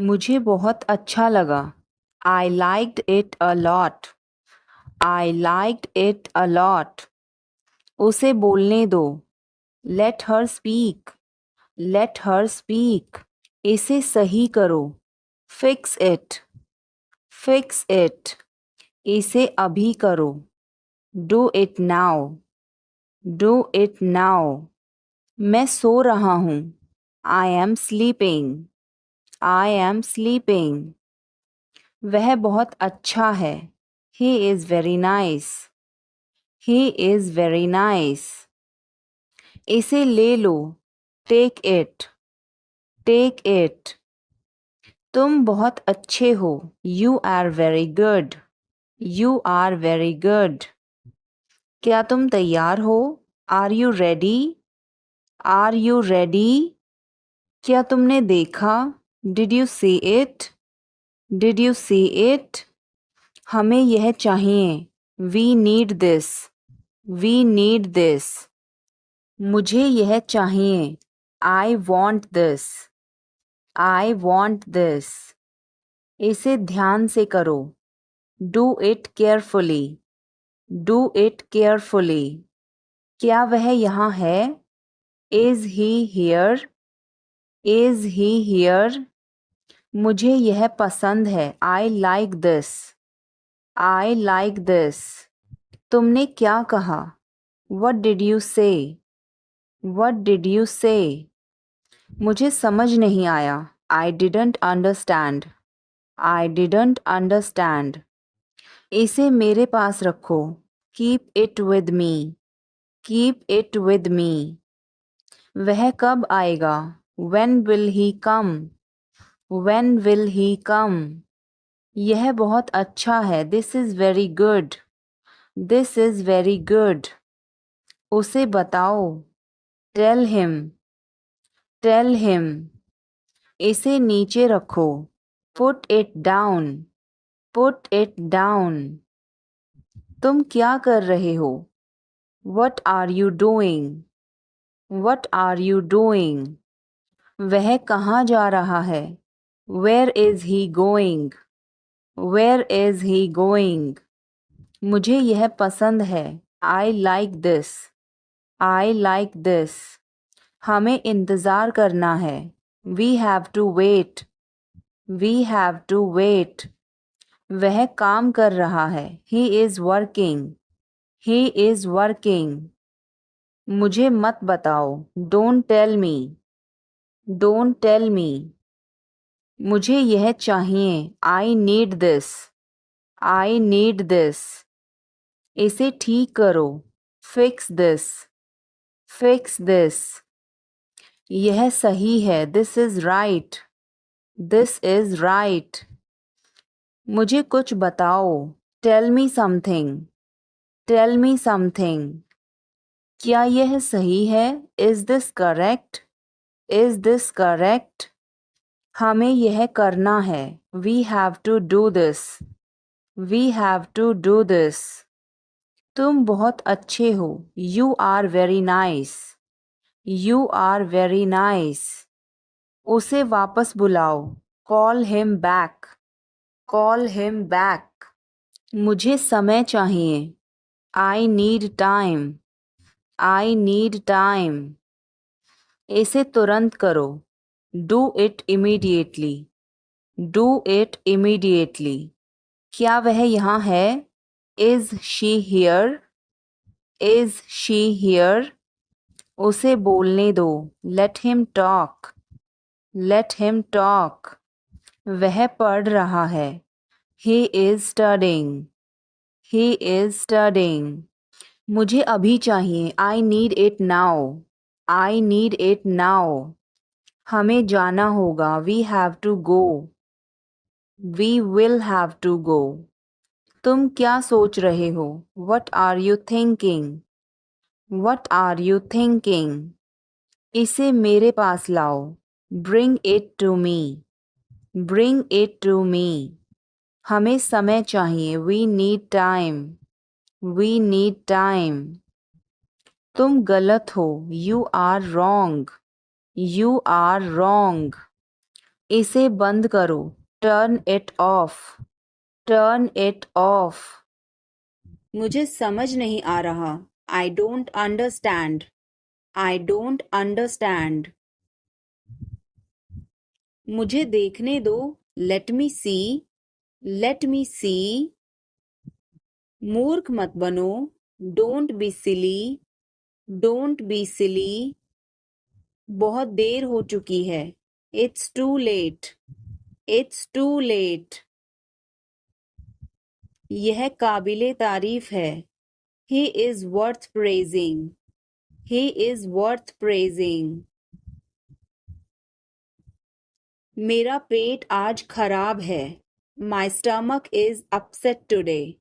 मुझे बहुत अच्छा लगा। I liked it a lot. I liked it a lot. उसे बोलने दो। Let her speak. Let her speak. इसे सही करो। Fix it. Fix it. इसे अभी करो। Do it now. Do it now. मैं सो रहा हूँ। I am sleeping. I am sleeping. वह बहुत अच्छा है। He is very nice. He is very nice. इसे ले लो। Take it. Take it. तुम बहुत अच्छे हो। You are very good. You are very good. क्या तुम तैयार हो? Are you ready? Are you ready? क्या तुमने देखा? Did you see it? Did you see it? हमें यह चाहिए। We need this. We need this. मुझे यह चाहिए। I want this. I want this. इसे ध्यान से करो। Do it carefully. Do it carefully. क्या वह यहाँ है? Is he here? Is he here? मुझे यह पसंद है। I like this. I like this. तुमने क्या कहा? What did you say? What did you say? मुझे समझ नहीं आया। I didn't understand. I didn't understand. इसे मेरे पास रखो। Keep it with me. Keep it with me. वह कब आएगा? When will he come? When will he come? यह बहुत अच्छा है। This is very good. This is very good. उसे बताओ। Tell him. Tell him. इसे नीचे रखो। Put it down. Put it down. तुम क्या कर रहे हो? What are you doing? What are you doing? वह कहाँ जा रहा है? Where is he going? Where is he going? मुझे यह पसंद है। I like this. I like this. हमें इंतज़ार करना है। We have to wait. We have to wait. वह काम कर रहा है। He is working. He is working. मुझे मत बताओ। Don't tell me. Don't tell me. मुझे यह चाहिए। I need this. I need this. इसे ठीक करो। Fix this. Fix this. यह सही है। This is right. This is right. मुझे कुछ बताओ। Tell me something. Tell me something. क्या यह सही है? Is this correct? Is this correct? हमें यह करना है। We have to do this. We have to do this. तुम बहुत अच्छे हो। You are very nice. You are very nice. उसे वापस बुलाओ। Call him back. Call him back. मुझे समय चाहिए। I need time. I need time. इसे तुरंत करो। Do it immediately. Do it immediately. क्या वह यहाँ है? Is she here? Is she here? उसे बोलने दो। Let him talk. Let him talk. वह पढ़ रहा है। He is studying. He is studying. मुझे अभी चाहिए। I need it now. I need it now. हमें जाना होगा। We have to go. We will have to go. तुम क्या सोच रहे हो? What are you thinking? What are you thinking? इसे मेरे पास लाओ। Bring it to me. Bring it to me. हमें समय चाहिए। We need time. We need time. तुम गलत हो। You are wrong. You are wrong. इसे बंद करो। Turn it off. Turn it off. मुझे समझ नहीं आ रहा। I don't understand. I don't understand. मुझे देखने दो। Let me see. Let me see. मूर्ख मत बनो। Don't be silly. Don't be silly. बहुत देर हो चुकी है। It's too late. It's too late. यह काबिले तारीफ है। He is worth praising. He is worth praising. मेरा पेट आज खराब है। My stomach is upset today.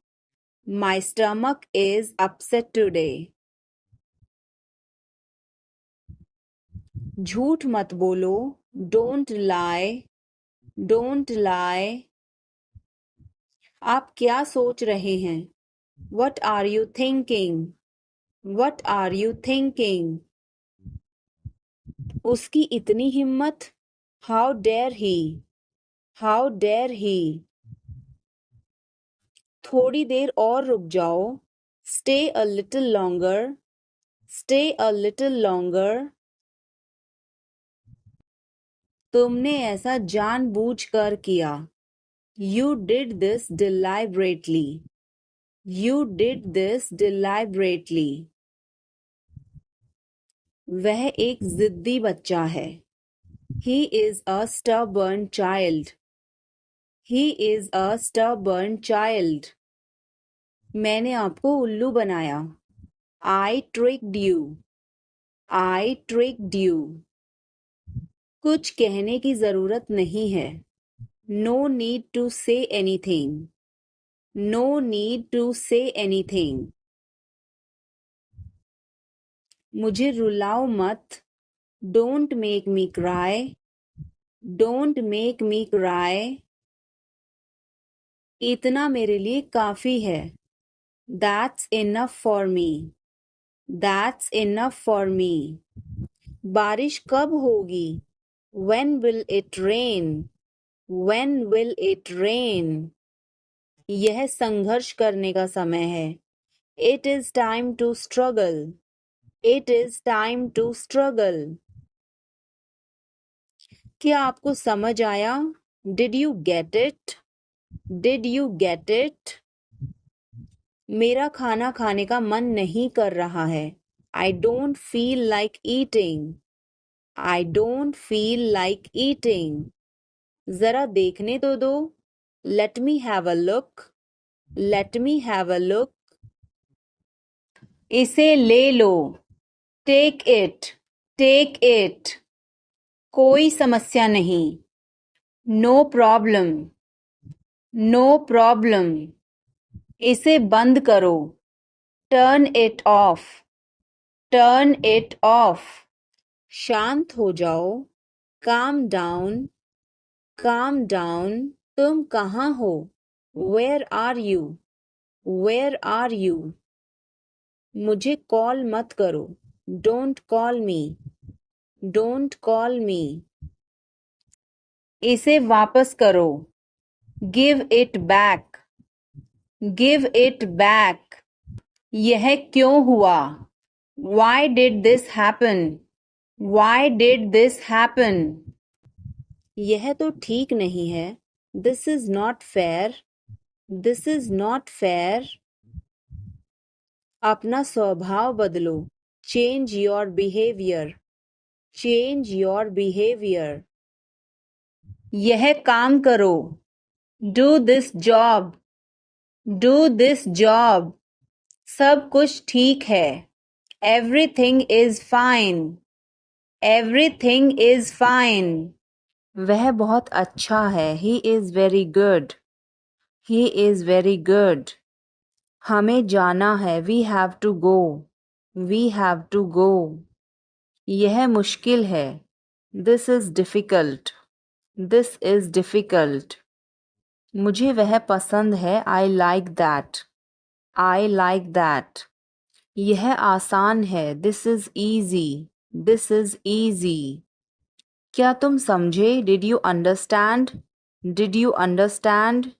My stomach is upset today. झूठ मत बोलो। Don't lie. Don't lie. आप क्या सोच रहे हैं? What are you thinking? What are you thinking? उसकी इतनी हिम्मत। How dare he. How dare he. थोड़ी देर और रुक जाओ। Stay a little longer. Stay a little longer. तुमने ऐसा जानबूझकर किया। You did this deliberately. You did this deliberately. वह एक जिद्दी बच्चा है। He is a stubborn child. He is a stubborn child. मैंने आपको उल्लू बनाया। I tricked you. I tricked you. कुछ कहने की जरूरत नहीं है। No need to say anything. No need to say anything. मुझे रुलाओ मत। Don't make me cry. Don't make me cry. इतना मेरे लिए काफी है। That's enough for me. That's enough for me. बारिश कब होगी? When will it rain? When will it rain? यह संघर्ष करने का समय है। It is time to struggle. It is time to struggle. क्या आपको समझ आया? Did you get it? Did you get it? मेरा खाना खाने का मन नहीं कर रहा है। I don't feel like eating. I don't feel like eating. जरा देखने तो दो। Let me have a look. Let me have a look. इसे ले लो। Take it. Take it. कोई समस्या नहीं। No problem. No problem. इसे बंद करो। Turn it off. Turn it off. शांत हो जाओ। Calm down. Calm down. तुम कहाँ हो? Where are you? Where are you? मुझे कॉल मत करो। Don't call me. Don't call me. इसे वापस करो। Give it back. Give it back. यह क्यों हुआ? Why did this happen? Why did this happen? यह तो ठीक नहीं है। This is not fair. This is not fair. अपना स्वभाव बदलो। Change your behavior. Change your behavior. यह काम करो। Do this job. Do this job. सब कुछ ठीक है। Everything is fine. Everything is fine. वह बहुत अच्छा है। He is very good. He is very good. हमें जाना है। We have to go. We have to go. यह मुश्किल है। This is difficult. This is difficult. मुझे वह पसंद है। I like that. I like that. यह आसान है। This is easy. This is easy. क्या तुम समझे? Did you understand? Did you understand?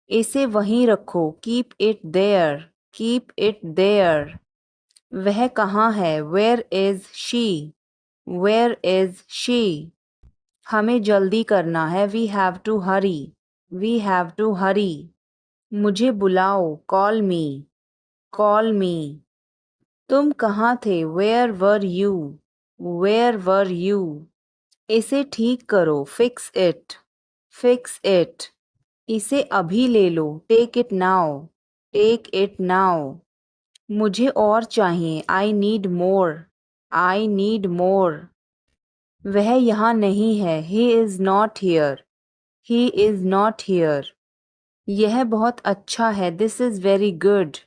इसे वहीं रखो, keep it there, keep it there. वह कहाँ है? Where is she? Where is she? हमें जल्दी करना है, we have to hurry, we have to hurry. मुझे बुलाओ, कॉल मी, कॉल मी। तुम कहाँ थे? Where were you? Where were you? इसे ठीक करो, फिक्स इट, फिक्स इट। इसे अभी ले लो, take it now, take it now. मुझे और चाहिए, I need more, I need more. वह यहाँ नहीं है, he is not here, he is not here. यह बहुत अच्छा है, this is very good,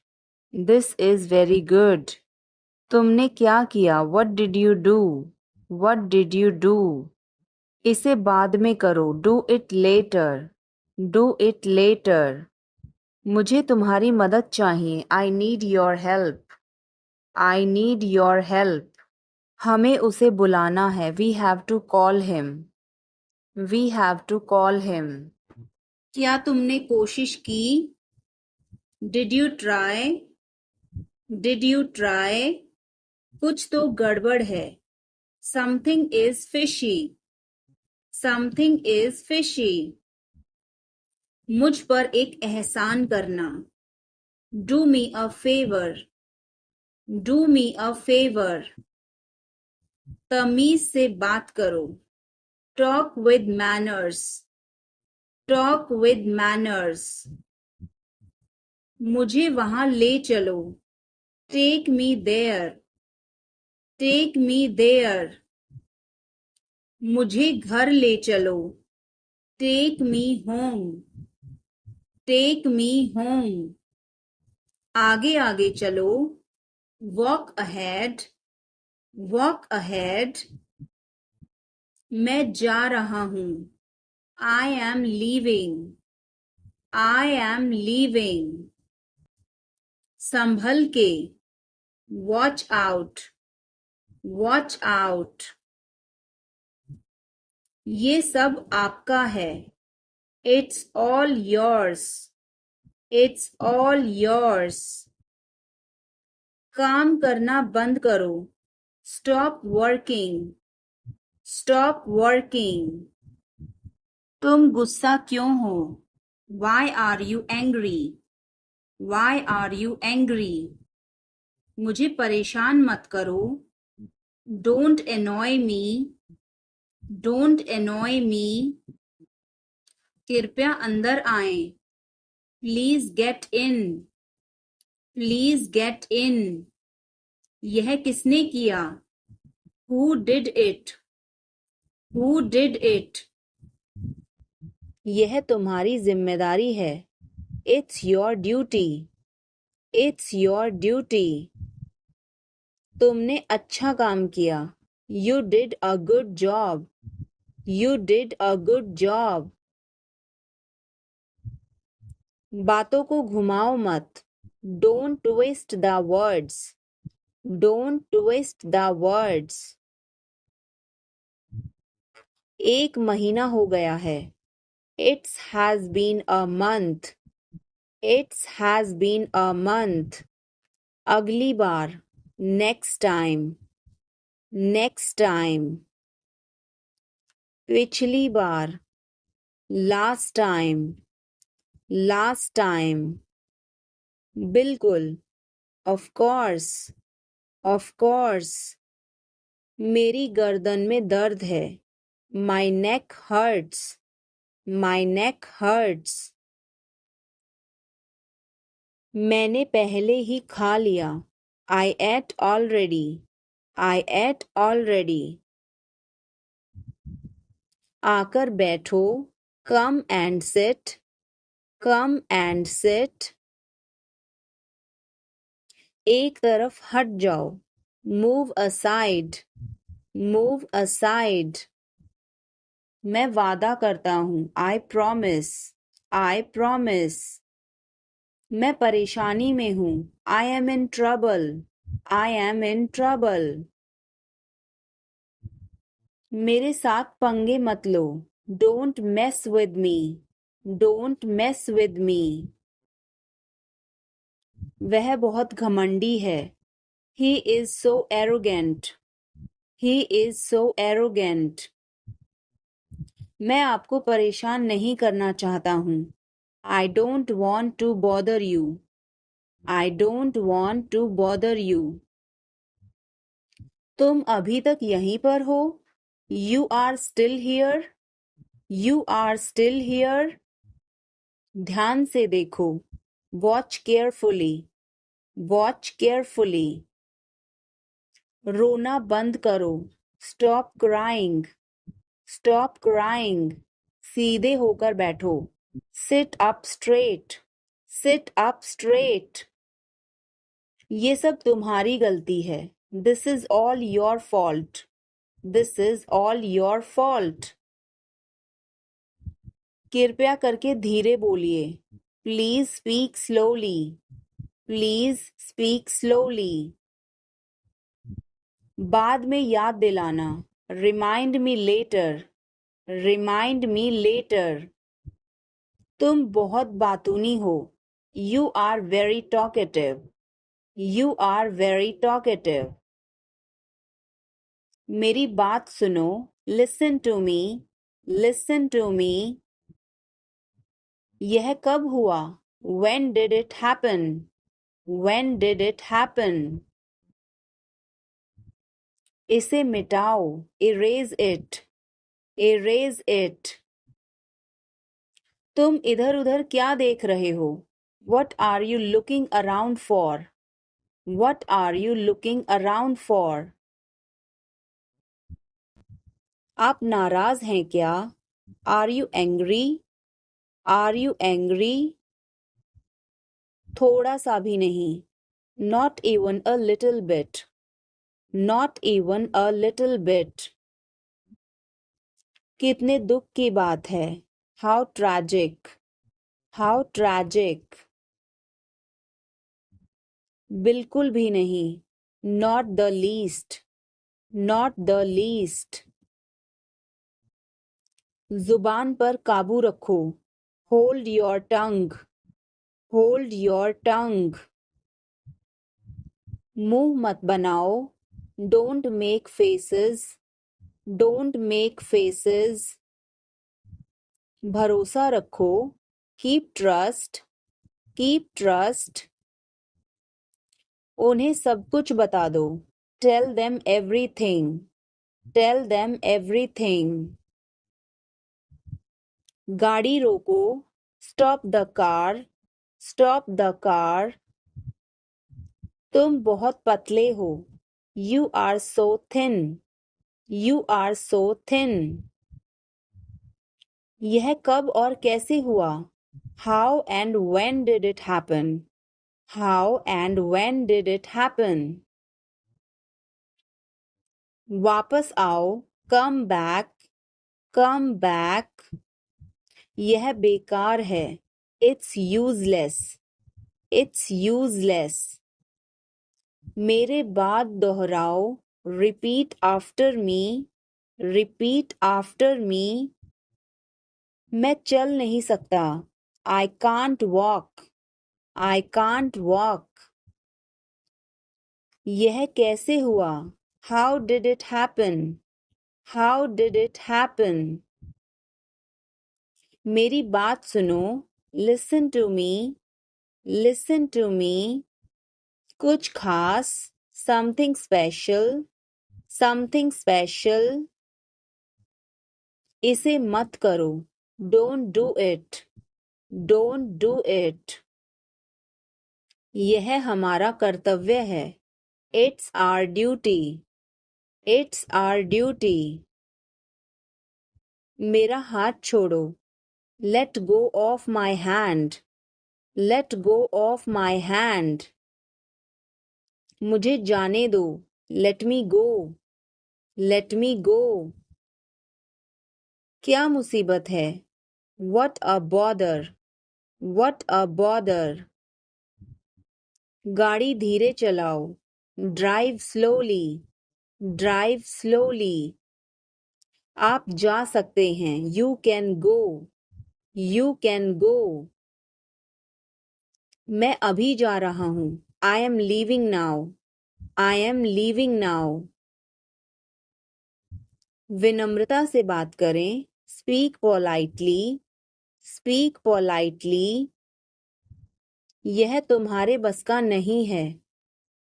this is very good. तुमने क्या किया? What did you do? What did you do? इसे बाद में करो, do it later, do it later. मुझे तुम्हारी मदद चाहिए, I need your help, I need your help. हमें उसे बुलाना है, we have to call him, we have to call him. क्या तुमने कोशिश की? Did you try? Did you try? कुछ तो गड़बड़ है, something is fishy, something is fishy. मुझ पर एक एहसान करना, do me a favour, do me a favour. तमीज से बात करो, talk with manners, talk with manners. मुझे वहां ले चलो, take me there, take me there. मुझे घर ले चलो, take me home, take me home. आगे आगे चलो, वॉक अहेड, वॉक अहेड। मैं जा रहा हूँ, I am leaving, I am leaving. संभल के, वॉच आउट, वॉच आउट। ये सब आपका है, it's all yours, it's all yours. काम करना बंद करो, स्टॉप वर्किंग, स्टॉप वर्किंग। तुम गुस्सा क्यों हो? Why are you angry, why are you angry? मुझे परेशान मत करो, don't annoy me, don't annoy me. कृपया अंदर आएं, please get in, please get in. यह किसने किया? Who did it, who did it? यह तुम्हारी जिम्मेदारी है, it's your duty, it's your duty. तुमने अच्छा काम किया, you did a good job, you did a good job. बातों को घुमाओ मत, don't twist the words, don't twist the words. एक महीना हो गया है, it's has been a month, it's has been a month. अगली बार, नेक्स्ट टाइम, नेक्स्ट टाइम। पिछली बार, लास्ट टाइम, लास्ट टाइम। बिल्कुल, ऑफ कोर्स, ऑफ कोर्स। मेरी गर्दन में दर्द है, माई नेक हर्ट्स, माई नेक हर्ट्स। मैंने पहले ही खा लिया, आई एट ऑलरेडी, आई एट ऑलरेडी। आकर बैठो, come and sit, come and sit. एक तरफ हट जाओ, मूव असाइड, मूव असाइड। मैं वादा करता हूँ, आई प्रॉमिस, आई प्रॉमिस। मैं परेशानी में हूँ, I am in trouble, I am in trouble. मेरे साथ पंगे मत लो। Don't mess with me. Don't mess with me. वह बहुत घमंडी है। He is so arrogant. He is so arrogant. मैं आपको परेशान नहीं करना चाहता हूँ। I don't want to bother you. I don't want to bother you. तुम अभी तक यहीं पर हो? You are still here. You are still here. ध्यान से देखो। Watch carefully. Watch carefully. रोना बंद करो। Stop crying. Stop crying. सीधे होकर बैठो। Sit up straight. Sit up straight. ये सब तुम्हारी गलती है। This is all your fault. This is all your fault. कृपया करके धीरे बोलिए। Please speak slowly. Please speak slowly. बाद में याद दिलाना। Remind me later. Remind me later. तुम बहुत बातूनी हो। You are very talkative. You are very talkative. मेरी बात सुनो। Listen to me. Listen to me. यह कब हुआ? When did it happen? When did it happen? इसे मिटाओ। Erase it. Erase it. तुम इधर उधर क्या देख रहे हो? What are you looking around for? What are you looking around for? आप नाराज हैं क्या? Are you angry? Are you angry? थोड़ा सा भी नहीं। Not even a little bit. Not even a little bit. कितने दुख की बात है। How tragic. How tragic. बिल्कुल भी नहीं। Not the least. Not the least. जुबान पर काबू रखो। Hold your tongue. Hold your tongue. मुंह मत बनाओ। Don't make faces. Don't make faces. भरोसा रखो। Keep trust. Keep trust. उन्हें सब कुछ बता दो। Tell them everything. Tell them everything. गाड़ी रोको। Stop the car. Stop the car. तुम बहुत पतले हो। You are so thin. You are so thin. यह कब और कैसे हुआ? How and when did it happen? How and when did it happen? वापस आओ। Come back. Come back. यह बेकार है। It's useless. It's useless. मेरे बाद दोहराओ। Repeat after me. Repeat after me. मैं चल नहीं सकता। I can't walk. I can't walk. यह कैसे हुआ? How did it happen? How did it happen? मेरी बात सुनो। Listen to me. Listen to me. कुछ खास। Something special. Something special. इसे मत करो। Don't do it. Don't do it. यह हमारा कर्तव्य है। It's our duty. It's our duty. मेरा हाथ छोड़ो। Let go of my hand. Let go of my hand. मुझे जाने दो। Let me go. Let me go. क्या मुसीबत है? What a bother. What a bother. गाड़ी धीरे चलाओ। Drive slowly. Drive slowly. आप जा सकते हैं. You can go. You can go. मैं अभी जा रहा हूँ. I am leaving now. I am leaving now. विनम्रता से बात करें. Speak politely. Speak politely. यह तुम्हारे बस का नहीं है.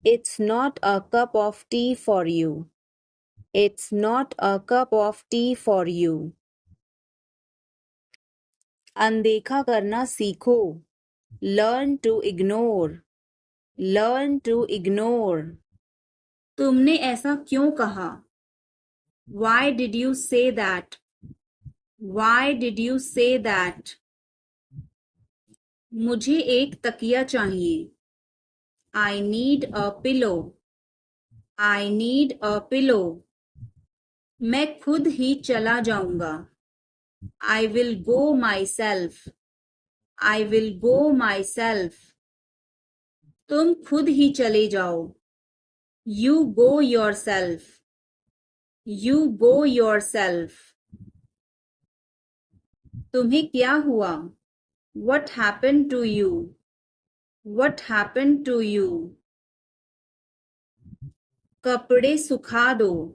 It's not a cup of tea for you. It's not a cup of tea for you. अनदेखा करना सीखो. Learn to ignore. Learn to ignore. तुमने ऐसा क्यों कहा? Why did you say that? Why did you say that? मुझे एक तकिया चाहिए. I need a pillow. I need a pillow. मैं खुद ही चला जाऊंगा. I will go myself. I will go myself. तुम खुद ही चले जाओ. You go yourself. You go yourself. तुम्हें क्या हुआ? What happened to you? What happened to you? कपड़े सुखा दो.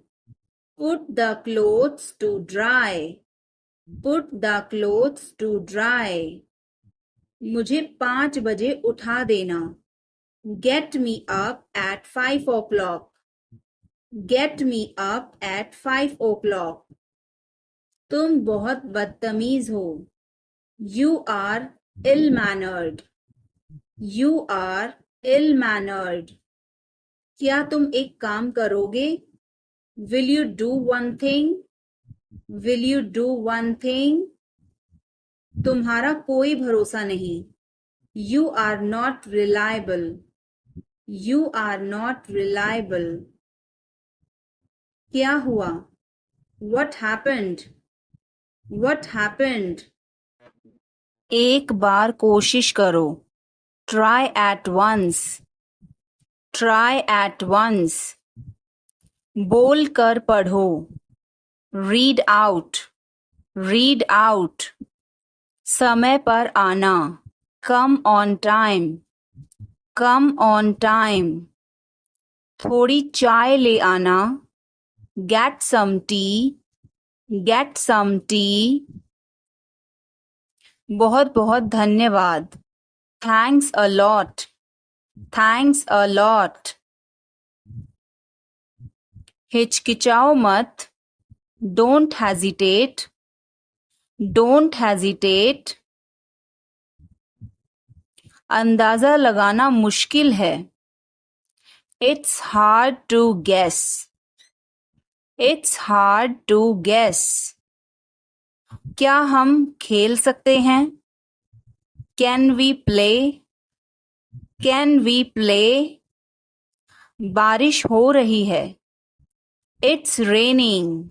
Put the clothes to dry. Put the clothes to dry. मुझे 5 बजे उठा देना. Get me up at 5 o'clock. Get me up at 5 o'clock. तुम बहुत बदतमीज हो. You are ill-mannered. You are ill-mannered. क्या तुम एक काम करोगे? Will you do one thing? Will you do one thing? तुम्हारा कोई भरोसा नहीं. You are not reliable. You are not reliable. क्या हुआ? What happened? What happened? एक बार कोशिश करो. Try at once. Try at once. बोल कर पढ़ो. Read out. Read out. समय पर आना. Come on time. Come on time. थोड़ी चाय ले आना. Get some tea. Get some tea. बहुत बहुत धन्यवाद. Thanks a lot. Thanks a lot. हिचकिचाओ मत. Don't hesitate. Don't hesitate. अंदाजा लगाना मुश्किल है. It's hard to guess. It's hard to guess. क्या हम खेल सकते हैं? Can we play? Can we play? बारिश हो रही है. It's raining.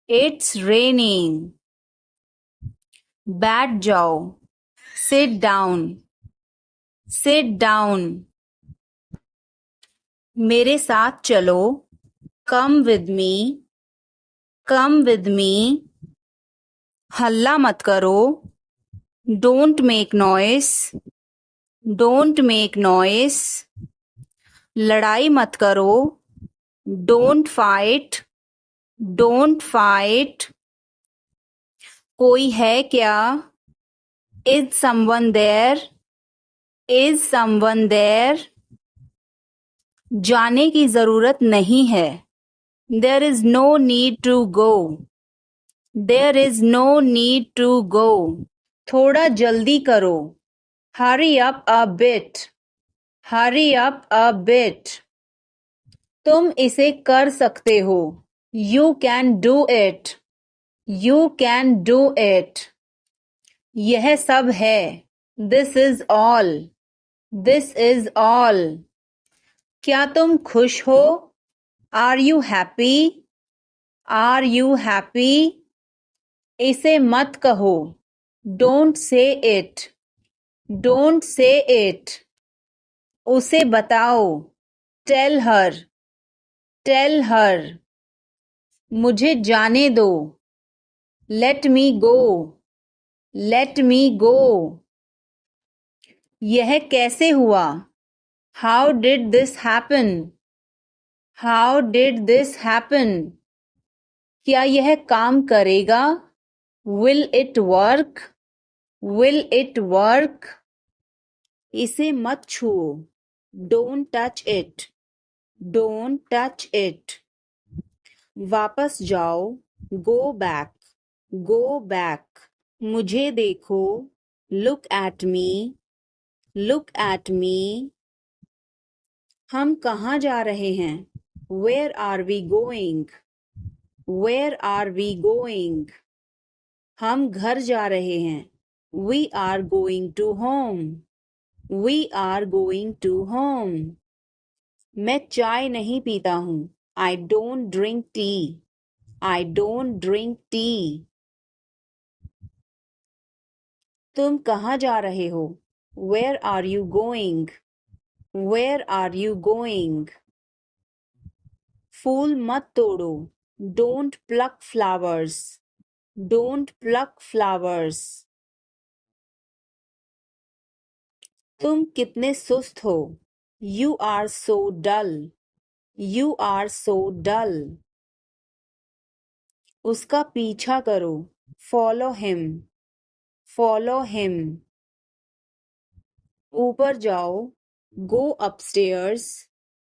It's raining. बैठ जाओ. Sit down. Sit down. मेरे साथ चलो. Come with me. Come with me. हल्ला मत करो. Don't make noise. Don't make noise. लड़ाई मत करो. Don't fight. Don't fight. कोई है क्या? Is someone there? Is someone there? जाने की जरूरत नहीं है. There is no need to go. There is no need to go. थोड़ा जल्दी करो. Hurry up a bit. Hurry up a bit. तुम इसे कर सकते हो. You can do it. You can do it. यह सब है. This is all. This is all. क्या तुम खुश हो? Are you happy? Are you happy? इसे मत कहो. Don't say it. Don't say it. उसे बताओ. Tell her. Tell her. मुझे जाने दो। Let me go. Let me go. यह कैसे हुआ? How did this happen? How did this happen? क्या यह काम करेगा? Will it work? Will it work? इसे मत छुओ। Don't touch it. Don't touch it. वापस जाओ। Go back. Go back. मुझे देखो। Look at me. Look at me. हम कहाँ जा रहे हैं? Where are we going? Where are we going? हम घर जा रहे हैं। We are going to home. We are going to home. मैं चाय नहीं पीता हूँ। I don't drink tea. I don't drink tea. तुम कहाँ जा रहे हो? Where are you going? Where are you going? फूल मत तोड़ो। Don't pluck flowers. Don't pluck flowers. तुम कितने सुस्त हो। You are so dull. You are so dull. उसका पीछा करो। Follow him. Follow him. ऊपर जाओ। Go upstairs.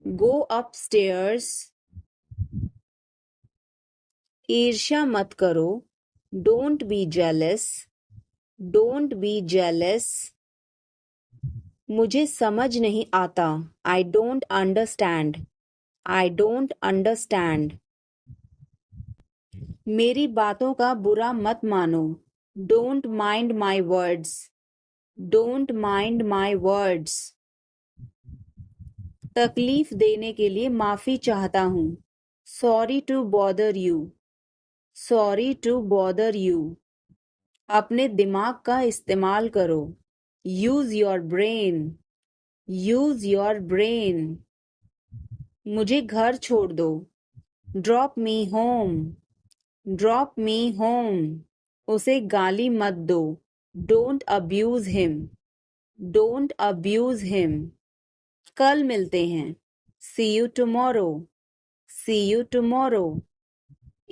गो अपस्टेयर्स। ईर्ष्या मत करो। Don't be jealous. Don't be jealous. मुझे समझ नहीं आता। I don't understand. I don't understand. मेरी बातों का बुरा मत मानो। Don't mind my words. Don't mind my words. तकलीफ देने के लिए माफी चाहता हूँ। Sorry to bother you. Sorry to bother you. अपने दिमाग का इस्तेमाल करो। Use your brain. Use your brain. मुझे घर छोड़ दो। Drop me home. Drop me home. उसे गाली मत दो। Don't abuse him. Don't abuse him. कल मिलते हैं। See you tomorrow. See you tomorrow.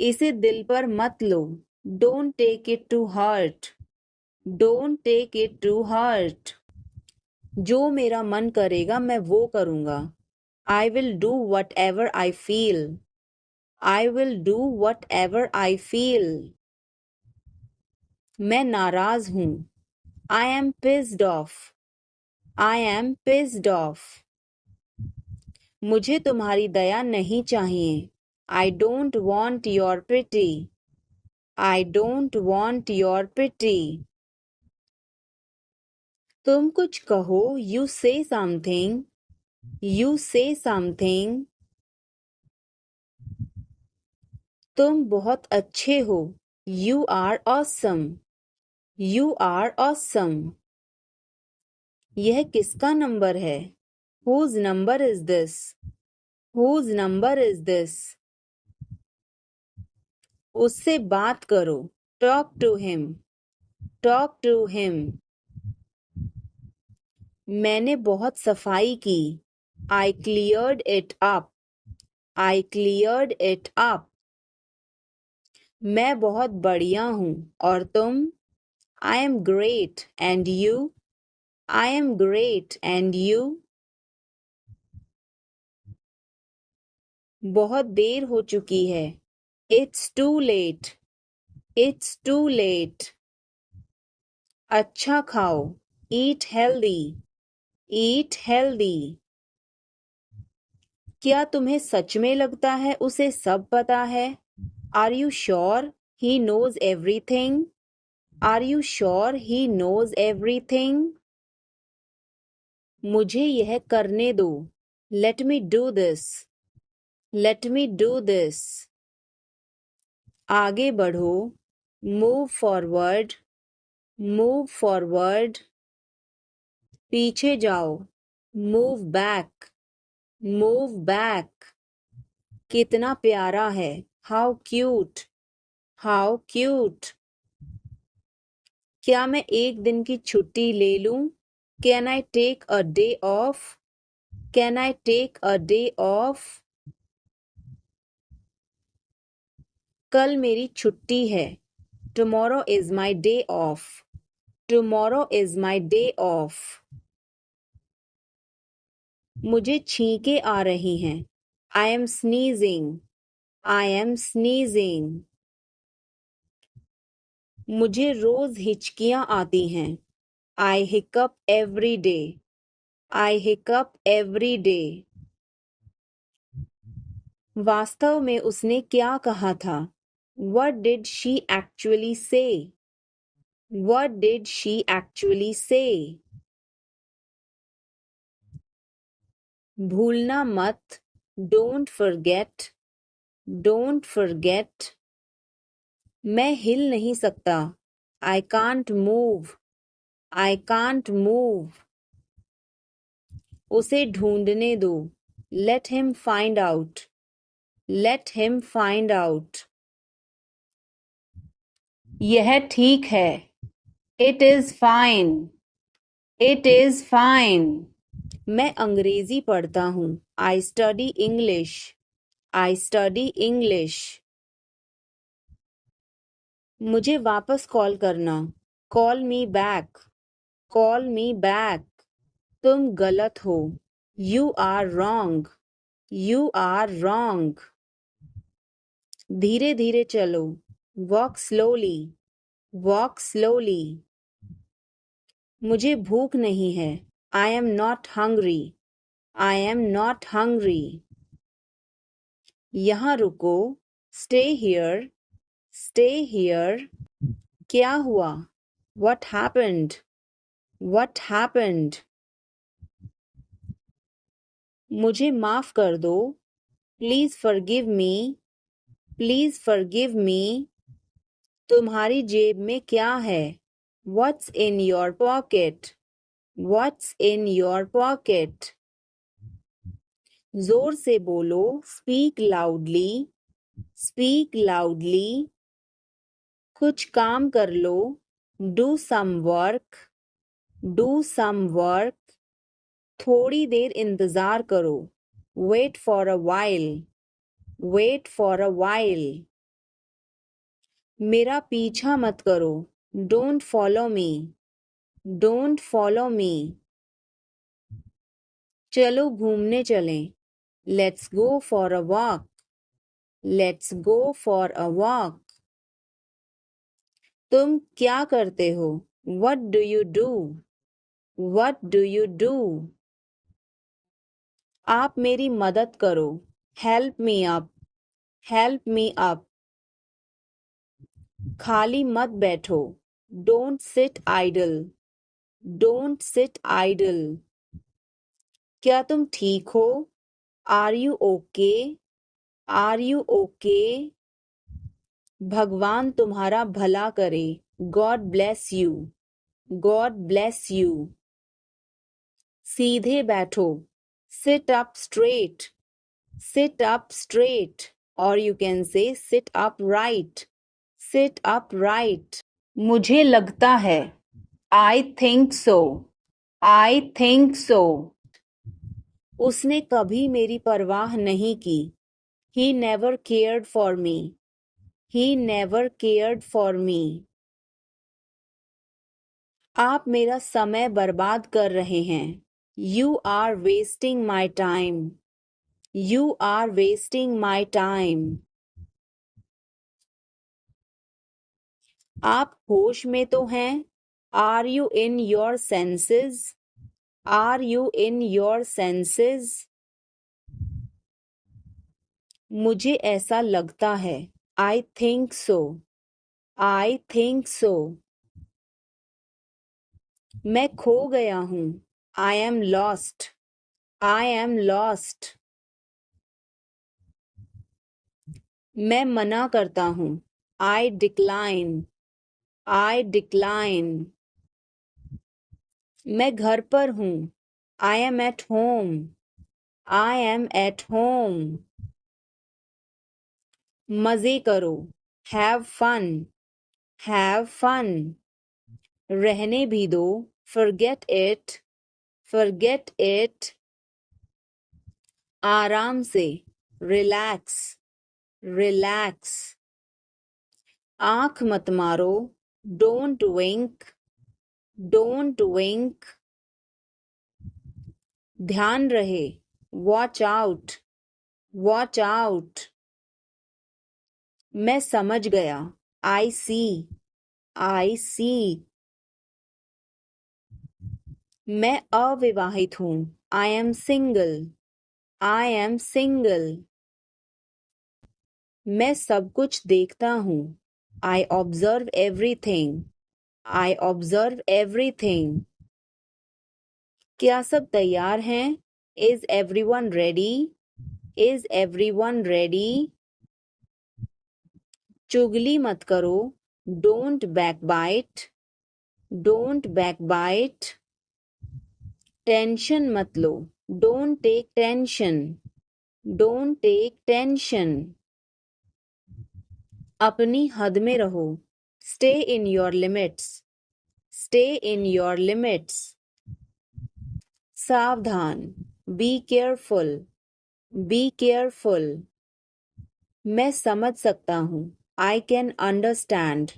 इसे दिल पर मत लो। Don't take it to heart. Don't take it to heart. जो मेरा मन करेगा मैं वो करूँगा। I will do whatever I feel. I will do whatever I feel. मैं नाराज हूँ। I am pissed off. I am pissed off. मुझे तुम्हारी दया नहीं चाहिए। I don't want your pity. I don't want your pity. तुम कुछ कहो। You say something. You say something. तुम बहुत अच्छे हो। You are awesome. You are awesome. यह किसका नंबर है? Whose number is this? Whose number is this? उससे बात करो। Talk to him. Talk to him. मैंने बहुत सफाई की। I cleared it up. I cleared it up. मैं बहुत बढ़िया हूँ और तुम? I am great and you? I am great and you? बहुत देर हो चुकी है। It's too late. It's too late. अच्छा खाओ। Eat healthy. Eat healthy. क्या तुम्हें सच में लगता है उसे सब पता है? Are you sure he knows everything? Are you sure he knows everything? मुझे यह करने दो। Let me do this. Let me do this. आगे बढ़ो। Move forward. Move forward. पीछे जाओ। Move back. Move back. कितना प्यारा है। How cute, how cute. क्या मैं एक दिन की छुट्टी ले लूं? Can I take a day off? Can I take a day off? कल मेरी छुट्टी है। Tomorrow is my day off. Tomorrow is my day off. मुझे छींकें आ रही हैं। I am sneezing. I am sneezing. मुझे रोज हिचकियां आती हैं। I hiccup every day. I hiccup every day. वास्तव में उसने क्या कहा था? What did she actually say? What did she actually say? भूलना मत। Don't forget. Don't forget. मैं हिल नहीं सकता। I can't move. I can't move. उसे ढूंढने दो। Let him find out. Let him find out. यह ठीक है। It is fine. It is fine. मैं अंग्रेजी पढ़ता हूँ। I study English. I study English. मुझे वापस कॉल करना। Call me back. Call me back. तुम गलत हो। You are wrong. You are wrong. धीरे धीरे चलो। Walk slowly. Walk slowly. मुझे भूख नहीं है। I am not hungry. I am not hungry. यहाँ रुको। Stay here. Stay here. क्या हुआ? What happened? What happened? मुझे माफ कर दो। Please forgive me. Please forgive me. तुम्हारी जेब में क्या है? What's in your pocket? What's in your pocket? जोर से बोलो। Speak loudly. Speak loudly. कुछ काम कर लो। Do some work. Do some work. थोड़ी देर इंतजार करो। Wait for a while. Wait for a while. मेरा पीछा मत करो। Don't follow me. Don't follow me. चलो घूमने चलें। Let's go for a walk. Let's go for a walk. तुम क्या करते हो? What do you do? What do you do? आप मेरी मदद करो। Help me up. Help me up. खाली मत बैठो। Don't sit idle. Don't sit idle. क्या तुम ठीक हो? Are you okay? Are you okay? भगवान तुम्हारा भला करे। God bless you. God bless you. सीधे बैठो। Sit up straight. Sit up straight. Or you can say sit upright. Sit upright. मुझे लगता है। I think so. I think so. उसने कभी मेरी परवाह नहीं की। He never cared for me. He never cared for me. आप मेरा समय बर्बाद कर रहे हैं। You are wasting my time. You are wasting my time. आप होश में तो हैं? Are you in your senses? Are you in your senses? मुझे ऐसा लगता है। I think so. I think so. मैं खो गया हूँ। I am lost. I am lost. मैं मना करता हूँ। I decline. I decline. मैं घर पर हूँ। I am at home. I am at home. मजे करो, हैव फन, हैव फन। रहने भी दो, forget it, forget it। आराम से, रिलैक्स, रिलैक्स। आंख मत मारो, डोंट विंक, डोंट विंक। ध्यान रहे, वॉच आउट, वॉच आउट। मैं समझ गया, आई सी, आई सी। मैं अविवाहित हूँ, I am single, I am single. मैं सब कुछ देखता हूँ, I observe everything, I observe everything. क्या सब तैयार हैं? Is everyone ready, is everyone ready. चुगली मत करो, don't backbite, don't backbite. Tension मत लो, don't take tension, don't take tension. अपनी हद में रहो, stay in your limits, stay in your limits. सावधान, बी केयरफुल, बी केयरफुल। मैं समझ सकता हूँ, I can understand,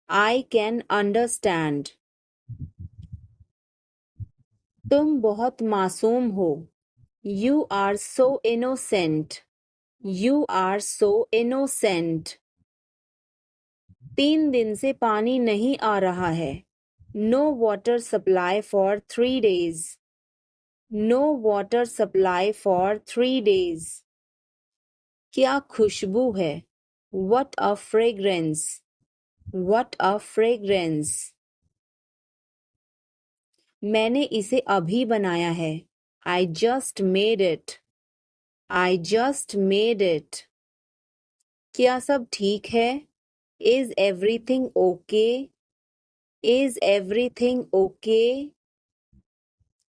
I can understand. तुम बहुत मासूम हो, you are so innocent, you are so innocent. 3 दिन से पानी नहीं आ रहा है, no water supply for 3 days, no water supply for 3 days। क्या खुशबू है, what a fragrance, what a fragrance। मैंने इसे अभी बनाया है, I just made it, I just made it। क्या सब ठीक है? Is everything okay, is everything okay।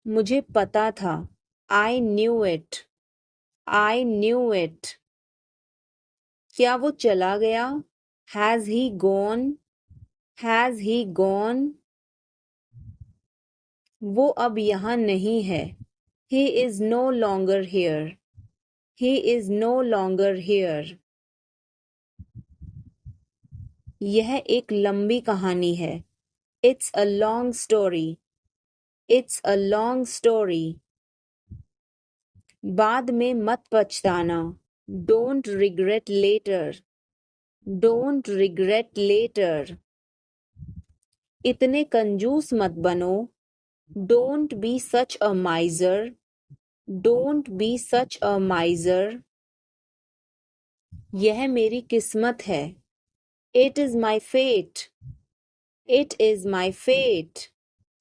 मुझे पता था, I knew it, I knew it। क्या वो चला गया? Has he gone, has he gone। वो अब यहाँ नहीं है, he is no longer here, he is no longer here। यह एक लंबी कहानी है, it's a long story, it's a long story। बाद में मत पछताना, don't regret later, don't regret later। इतने कंजूस मत बनो, don't be such a miser, don't be such a miser। यह मेरी किस्मत है, it is my fate, it is my fate।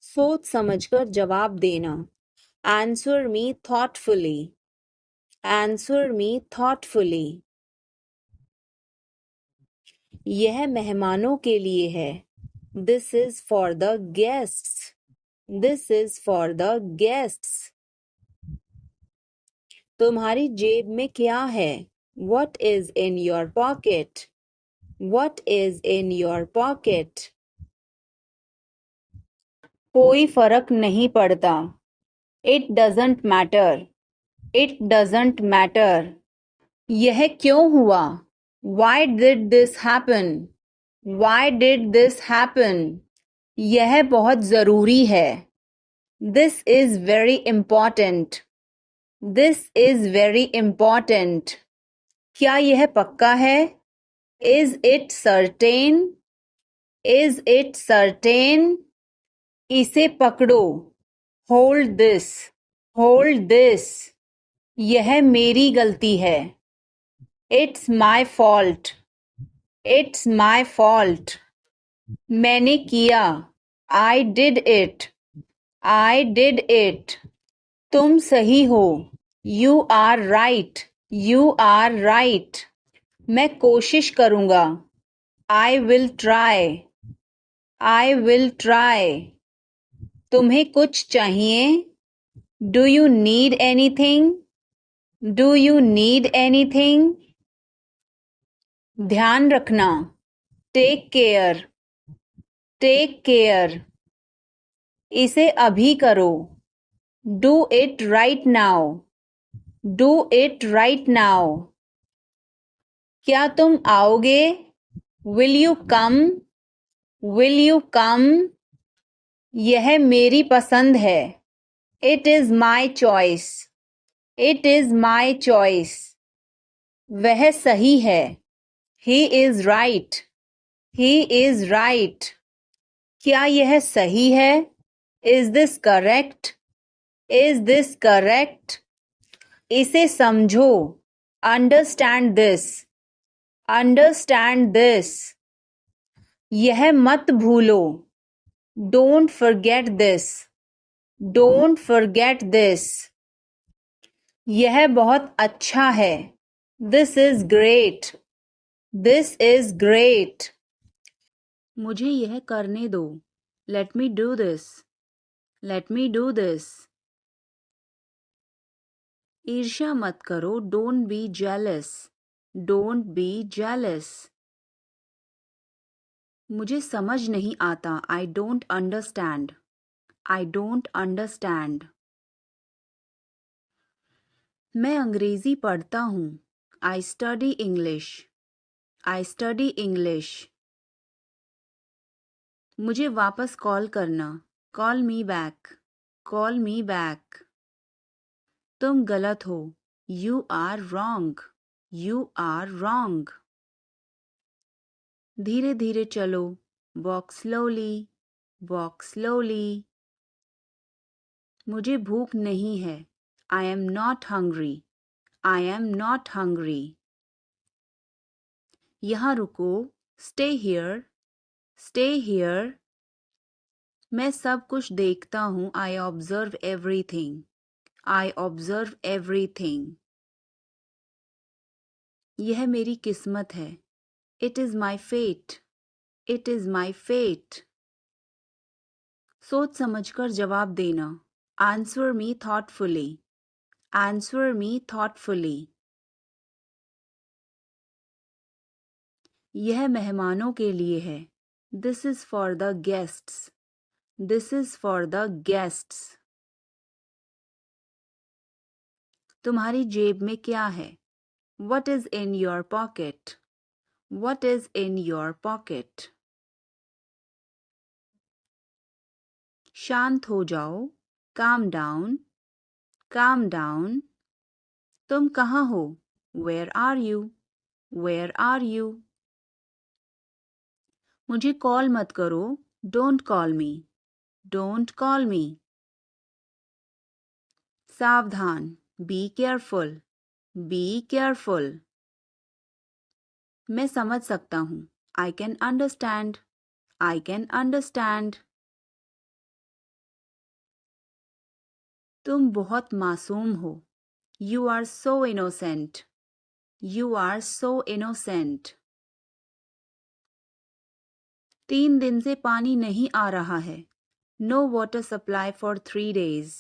सोच समझकर जवाब देना, answer me thoughtfully, answer me thoughtfully। यह मेहमानों के लिए है, this is for the guests, this is for the guests। तुम्हारी जेब में क्या है, what is in your pocket, what is in your pocket। कोई फर्क नहीं पड़ता, it doesn't matter, it doesn't matter। यह क्यों हुआ, why did this happen, why did this happen। यह बहुत जरूरी है, this is very important, this is very important। क्या यह पक्का है, is it certain, is it certain। इसे पकड़ो, hold this, hold this। यह मेरी गलती है, it's my fault, it's my fault। मैंने किया, I did it, I did it। तुम सही हो, you are right, you are right। मैं कोशिश करूंगा, I will try, I will try। तुम्हें कुछ चाहिए, do you need anything, do you need anything। ध्यान रखना। Take care. Take care. इसे अभी करो। Do it right now. Do it right now. क्या तुम आओगे? Will you come? Will you come? यह मेरी पसंद है। It is my choice. It is my choice. वह सही है। He is right. He is right. क्या यह सही है? Is this correct? Is this correct? इसे समझो। Understand this. Understand this. यह मत भूलो। Don't forget this. Don't forget this. यह बहुत अच्छा है। This is great. This is great. मुझे यह करने दो। Let me do this. Let me do this. ईर्ष्या मत करो। Don't be jealous. Don't be jealous. मुझे समझ नहीं आता। I don't understand. I don't understand. मैं अंग्रेजी पढ़ता हूँ। I study English. I study English. मुझे वापस कॉल करना। Call me back. Call me back. तुम गलत हो। You are wrong. You are wrong. धीरे धीरे चलो। Walk slowly. Walk slowly. मुझे भूख नहीं है। I am not hungry. I am not hungry. यहाँ रुको। Stay here. Stay here. मैं सब कुछ देखता हूँ। I observe everything. I observe everything. यह मेरी किस्मत है। It is my fate. It is my fate. सोच समझकर जवाब देना। Answer me thoughtfully. Answer me thoughtfully. यह मेहमानों के लिए है। This is for the guests. This is for the guests. तुम्हारी जेब में क्या है? What is in your pocket? What is in your pocket? शांत हो जाओ। Calm down. Calm down. तुम कहाँ हो? Where are you? Where are you? मुझे कॉल मत करो। Don't call me. Don't call me. सावधान। Be careful. Be careful. मैं समझ सकता हूँ। I can understand. I can understand. तुम बहुत मासूम हो। You are so innocent. You are so innocent. 3 दिन से पानी नहीं आ रहा है। No water supply for 3 days.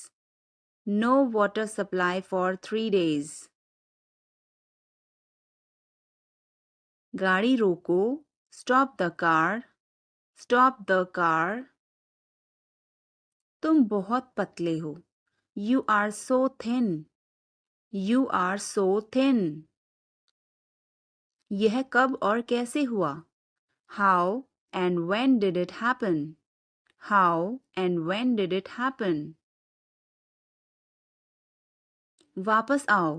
No water supply for 3 days. गाड़ी रोको। Stop the car. Stop the car. तुम बहुत पतले हो। You are so thin. You are so thin. यह कब और कैसे हुआ? How and when did it happen? How and when did it happen? वापस आओ।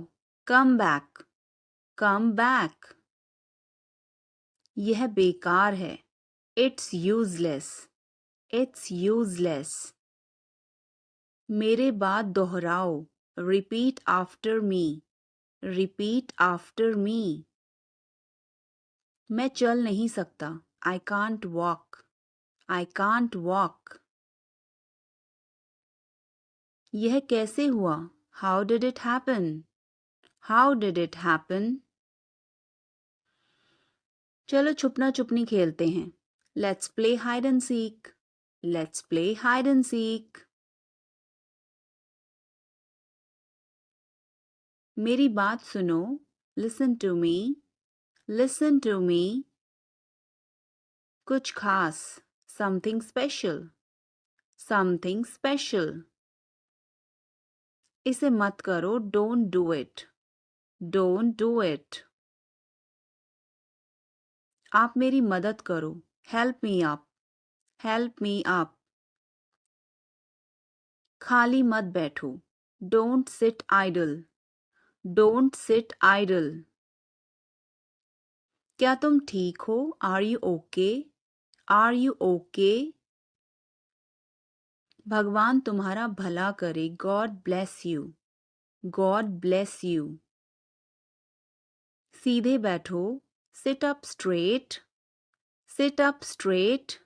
Come back. Come back. यह बेकार है। It's useless. It's useless. मेरे बाद दोहराओ। Repeat after me. Repeat after me. मैं चल नहीं सकता। I can't walk. I can't walk. यह कैसे हुआ? How did it happen? How did it happen? चलो छुपना छुपनी खेलते हैं। Let's play hide and seek. Let's play hide and seek. मेरी बात सुनो। Listen to me. Listen to me. कुछ खास. Something special. Something special. इसे मत करो. Don't do it. Don't do it. आप मेरी मदद करो. Help me up. Help me up. खाली मत बैठो. Don't sit idle. Don't sit idle. क्या तुम ठीक हो? Are you okay? Are you okay? भगवान तुम्हारा भला करे. God bless you. God bless you. सीधे बैठो. Sit up straight. Sit up straight.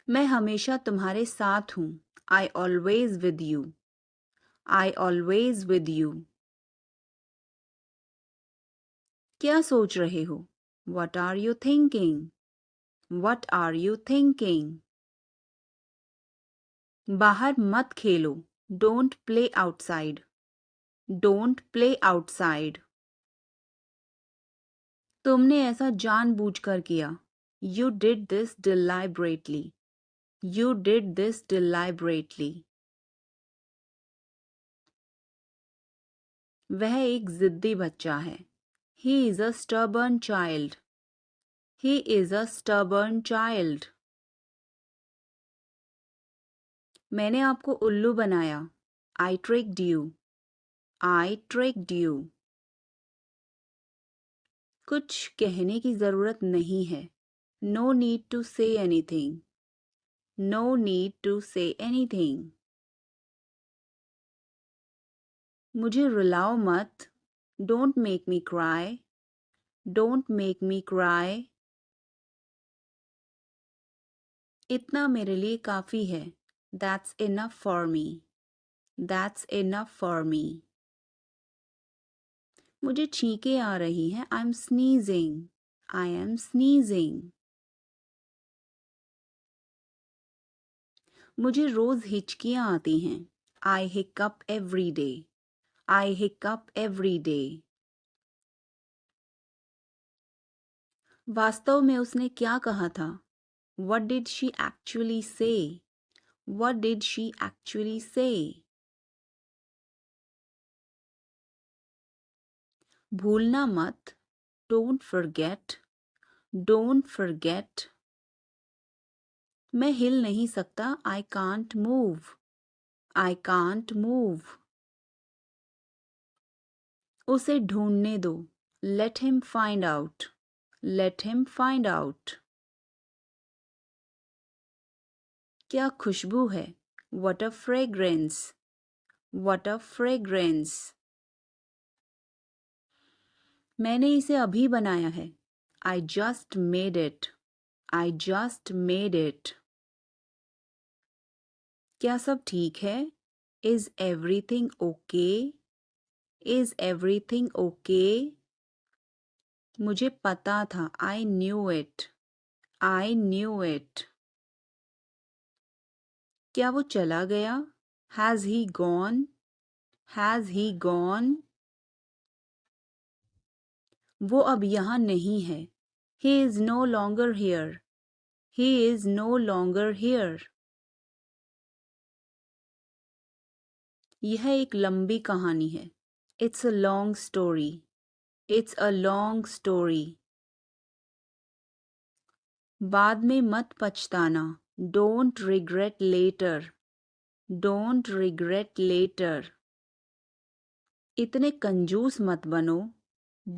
मैं हमेशा तुम्हारे साथ हूँ. I always with you. I always with you. क्या सोच रहे हो? What are you thinking? What are you thinking? बाहर मत खेलो. Don't play outside. Don't play outside. तुमने ऐसा जानबूझकर किया. You did this deliberately. You did this deliberately. वह एक जिद्दी बच्चा है. He is a stubborn child. He is a stubborn child. मैंने आपको उल्लू बनाया. I tricked you. I tricked you. कुछ कहने की जरूरत नहीं है. No need to say anything. No need to say anything. मुझे रुलाओ मत. Don't make me cry. Don't make me cry. इतना मेरे लिए काफ़ी है. That's enough for me. That's enough for me. मुझे छींकें आ रही हैं. I'm sneezing. I am sneezing. मुझे रोज़ हिचकियाँ आती हैं. I hiccup every day. I hiccup every day. वास्तव में उसने क्या कहा था? What did she actually say? What did she actually say? भूलना मत. Don't forget. Don't forget. मैं हिल नहीं सकता. I can't move. I can't move. उसे ढूंढने दो. Let him find out. Let him find out. क्या खुशबू है? What a fragrance. What a fragrance. मैंने इसे अभी बनाया है. I just made it. I just made it. क्या सब ठीक है? Is everything okay? Is everything okay? मुझे पता था. I knew it. I knew it. क्या वो चला गया? Has he gone? Has he gone? वो अब यहाँ नहीं है. He is no longer here. He is no longer here. यह एक लंबी कहानी है. It's a long story. It's a long story. बाद में मत पछताना. Don't regret later. Don't regret later. इतने कंजूस मत बनो.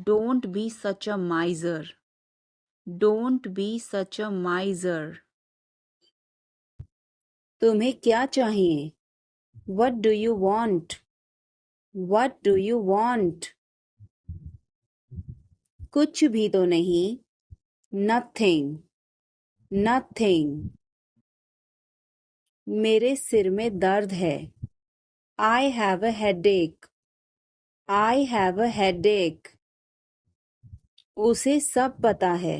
Don't be such a miser. Don't be such a miser. तुम्हें क्या चाहिए? What do you want? What do you want? कुछ भी तो नहीं. Nothing. Nothing. मेरे सिर में दर्द है. I have a headache. I have a headache. उसे सब पता है.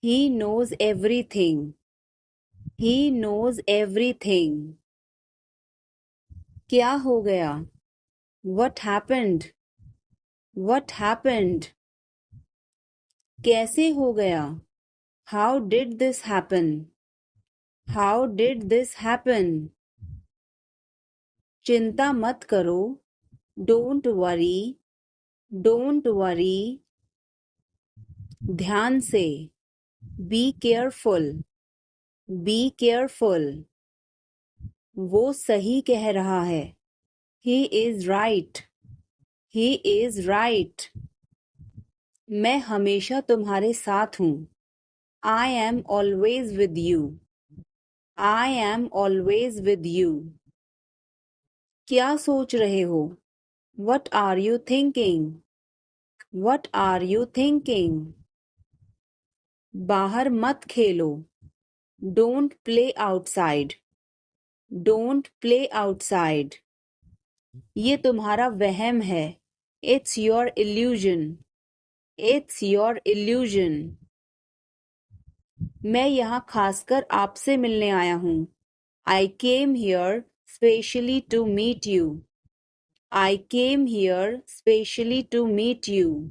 He knows everything. He knows everything. क्या हो गया? What happened? What happened? कैसे हो गया? How did this happen? How did this happen? चिंता मत करो. Don't worry. Don't worry. ध्यान से. Be careful. Be careful. वो सही कह रहा है. He is right. He is right. मैं हमेशा तुम्हारे साथ हूँ. I am always with you. I am always with you. क्या सोच रहे हो? What are you thinking? What are you thinking? बाहर मत खेलो. Don't play outside. Don't play outside. ये तुम्हारा वहम है. It's your illusion. It's your illusion. मैं यहाँ खासकर आपसे मिलने आया हूँ. I came here specially to meet you. I came here specially to meet you.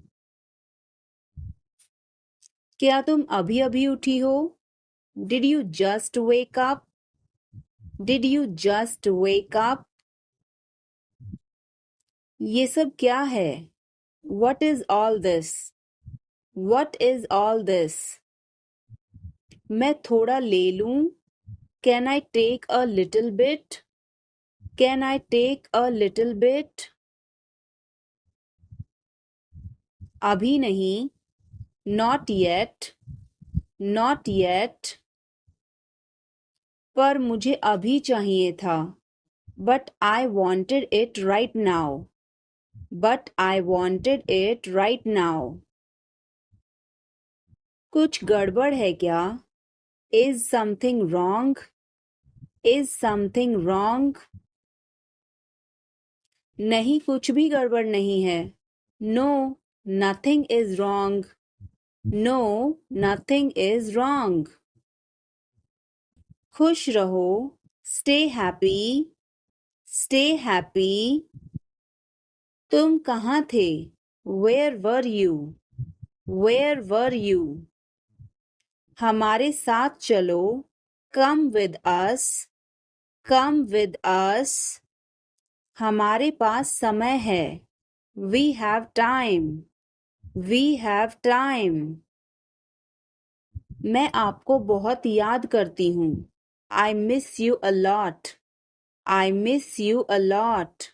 क्या तुम अभी अभी उठी हो? Did you just wake up? Did you just wake up? ये सब क्या है? What is all this? What is all this? मैं थोड़ा ले लूं? Can I take a little bit? Can I take a little bit? अभी नहीं. Not yet. Not yet. पर मुझे अभी चाहिए था. But I wanted it right now. But I wanted it right now. कुछ गड़बड़ है क्या? Is something wrong? Is something wrong? नहीं, कुछ भी गड़बड़ नहीं है. No, nothing is wrong. No, nothing is wrong. खुश रहो. Stay happy. Stay happy. तुम कहाँ थे? Where were you? Where were you? हमारे साथ चलो. Come with us. Come with us. हमारे पास समय है. We have time. We have time. मैं आपको बहुत याद करती हूँ. I miss you a lot. I miss you a lot.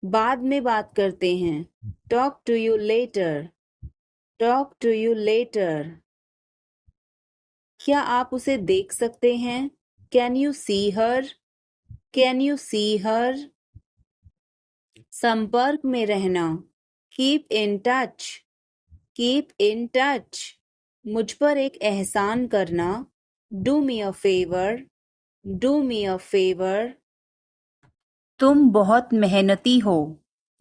बाद में बात करते हैं. Talk to you later. Talk to you later. क्या आप उसे देख सकते हैं? Can you see her? Can you see her? संपर्क में रहना. Keep in touch. Keep in touch. मुझ पर एक एहसान करना. Do me a favor. Do me a favor. तुम बहुत मेहनती हो.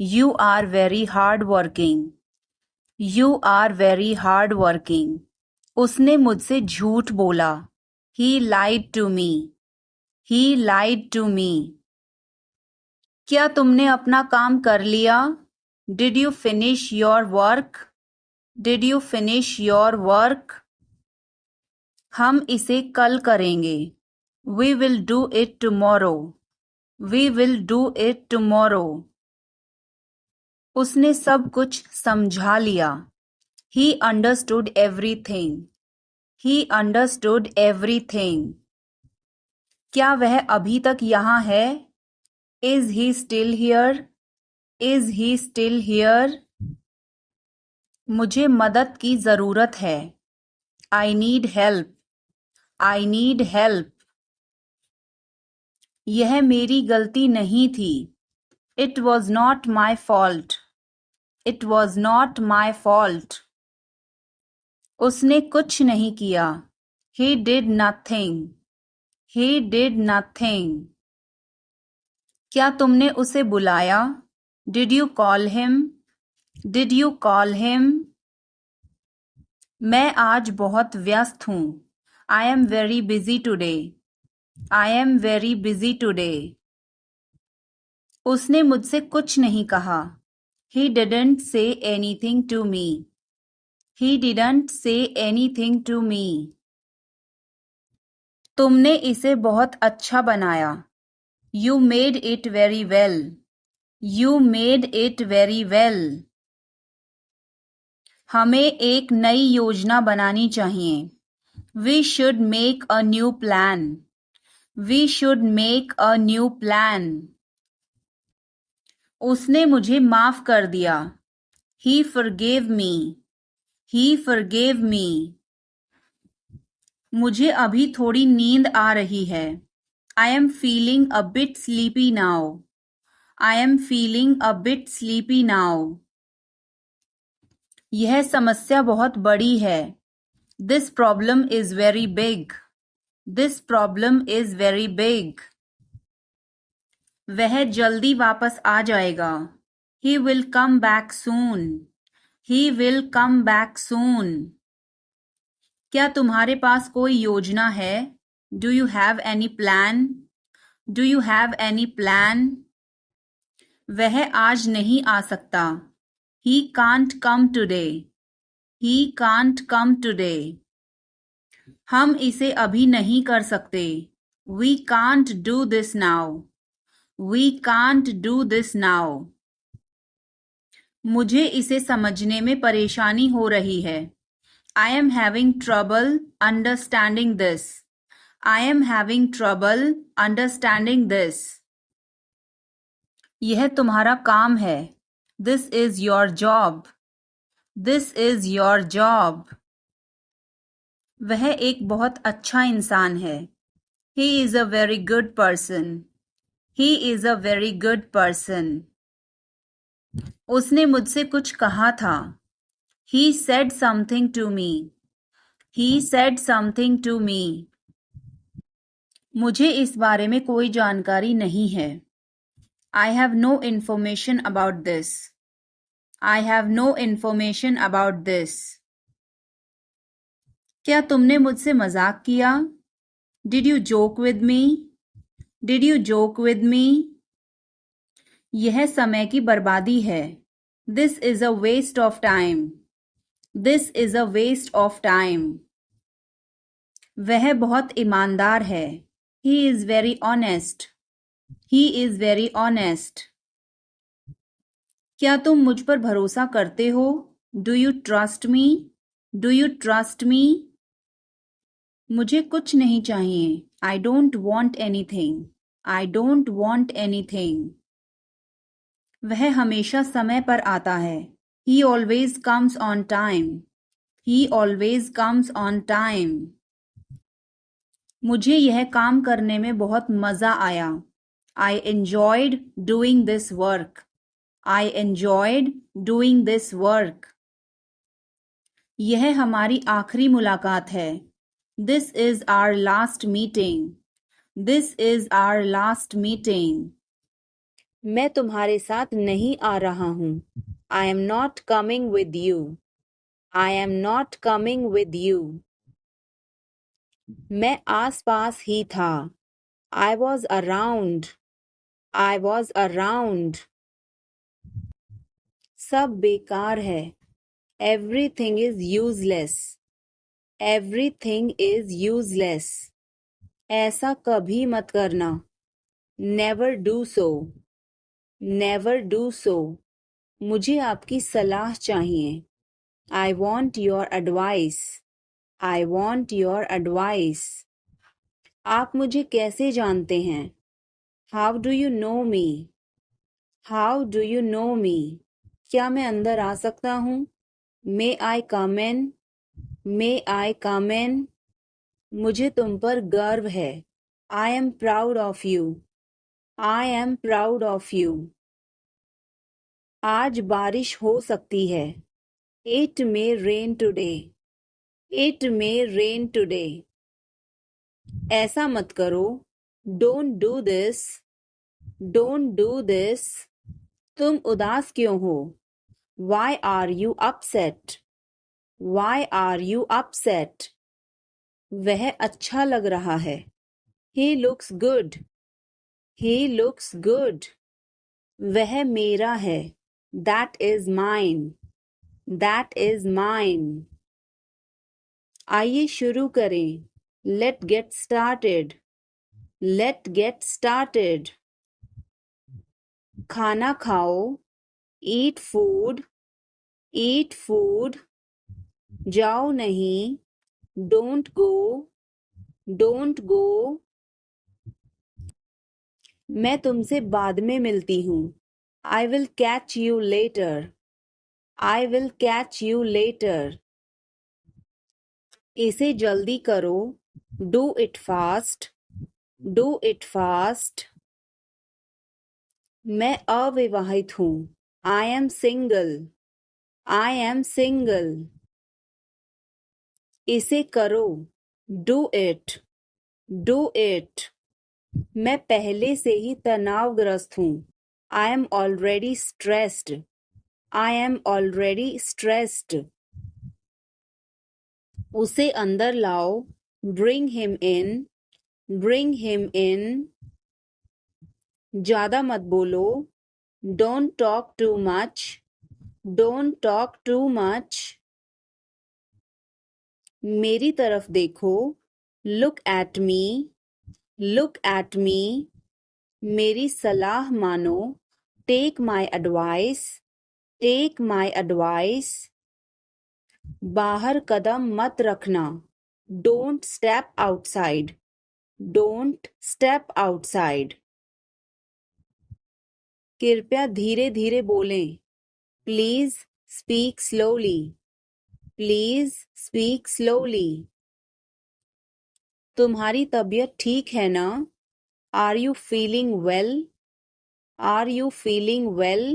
You are very hard working. You are very hard working. उसने मुझसे झूठ बोला. He lied to me. He lied to me. क्या तुमने अपना काम कर लिया? Did you finish your work? Did you finish your work? हम इसे कल करेंगे. We will do it tomorrow. We will do it tomorrow. उसने सब कुछ समझा लिया. He understood everything. He understood everything. क्या वह अभी तक यहाँ है? Is he still here? Is he still here? मुझे मदद की जरूरत है. I need help. I need help. यह मेरी गलती नहीं थी. It was not my fault. It was not my fault. उसने कुछ नहीं किया. He did nothing. He did nothing. क्या तुमने उसे बुलाया? Did you call him? Did you call him? मैं आज बहुत व्यस्त हूँ. I am very busy today. I am very busy today. उसने मुझसे कुछ नहीं कहा. He didn't say anything to me. He didn't say anything to me. तुमने इसे बहुत अच्छा बनाया. You made it very well. You made it very well. हमें एक नई योजना बनानी चाहिए. We should make a new plan. We should make a new plan. उसने मुझे माफ कर दिया. He forgave me. He forgave me. मुझे अभी थोड़ी नींद आ रही है. I am feeling a bit sleepy now. I am feeling a bit sleepy now. यह समस्या बहुत बड़ी है. This problem is very big. This problem is very big. वह जल्दी वापस आ जाएगा. He will come back soon. He will come back soon. क्या तुम्हारे पास कोई योजना है? Do you have any plan? Do you have any plan? वह आज नहीं आ सकता. He can't come today. He can't come today. हम इसे अभी नहीं कर सकते. We can't do this now. We can't do this now. मुझे इसे समझने में परेशानी हो रही है. I am having trouble understanding this. I am having trouble understanding this. यह तुम्हारा काम है. This is your job. This is your job. वह एक बहुत अच्छा इंसान है. He is a very good person. He is a very good person. उसने मुझसे कुछ कहा था. He said something to me. He said something to me. मुझे इस बारे में कोई जानकारी नहीं है. I have no information about this. I have no information about this. क्या तुमने मुझसे मजाक किया? Did you joke with me? Did you joke with me? यह समय की बर्बादी है. This is a waste of time. This is a waste of time. वह बहुत ईमानदार है. He is very honest. He is very honest. क्या तुम मुझ पर भरोसा करते हो? Do you trust me? Do you trust me? मुझे कुछ नहीं चाहिए. I don't want anything. I don't want anything. वह हमेशा समय पर आता है. He always comes on time. He always comes on time. मुझे यह काम करने में बहुत मजा आया. I enjoyed doing this work. I enjoyed doing this work. यह हमारी आखिरी मुलाकात है. This is our last meeting. This is our last meeting. मैं तुम्हारे साथ नहीं आ रहा हूँ. I am not coming with you. I am not coming with you. मैं आस-पास ही था. I was around. I was around. सब बेकार है. Everything is useless. Everything is useless. ऐसा कभी मत करना. Never do so. Never do so. मुझे आपकी सलाह चाहिए. I want your advice. I want your advice. आप मुझे कैसे जानते हैं? How do you know me? How do you know me? क्या मैं अंदर आ सकता हूँ? May I come in? May I come in? मुझे तुम पर गर्व है. I am proud of you. I am proud of you. आज बारिश हो सकती है. It may rain today. It may rain today. ऐसा मत करो. Don't do this. Don't do this. तुम उदास क्यों हो? Why are you upset? Why are you upset? वह अच्छा लग रहा है. He looks good. He looks good. वह मेरा है। That is mine. That is mine. आइए शुरू करें। Let's get started. Let's get started. खाना खाओ। Eat food. Eat food. जाओ नहीं। Don't go. Don't go. मैं तुमसे बाद में मिलती हूँ। I will catch you later. I will catch you later. इसे जल्दी करो। Do it fast. Do it fast. मैं अविवाहित हूँ। I am single. I am single. इसे करो। Do it. Do it. मैं पहले से ही तनावग्रस्त हूँ। I am already stressed. I am already stressed. उसे अंदर लाओ। Bring him in. Bring him in. ज़्यादा मत बोलो। Don't talk too much. Don't talk too much. मेरी तरफ देखो। Look at me. Look at me. मेरी सलाह मानो। Take my advice. Take my advice. बाहर कदम मत रखना। Don't step outside. Don't step outside. कृपया धीरे धीरे बोलें। Please speak slowly. Please speak slowly. तुम्हारी तबीयत ठीक है ना? Are you feeling well? Are you feeling well?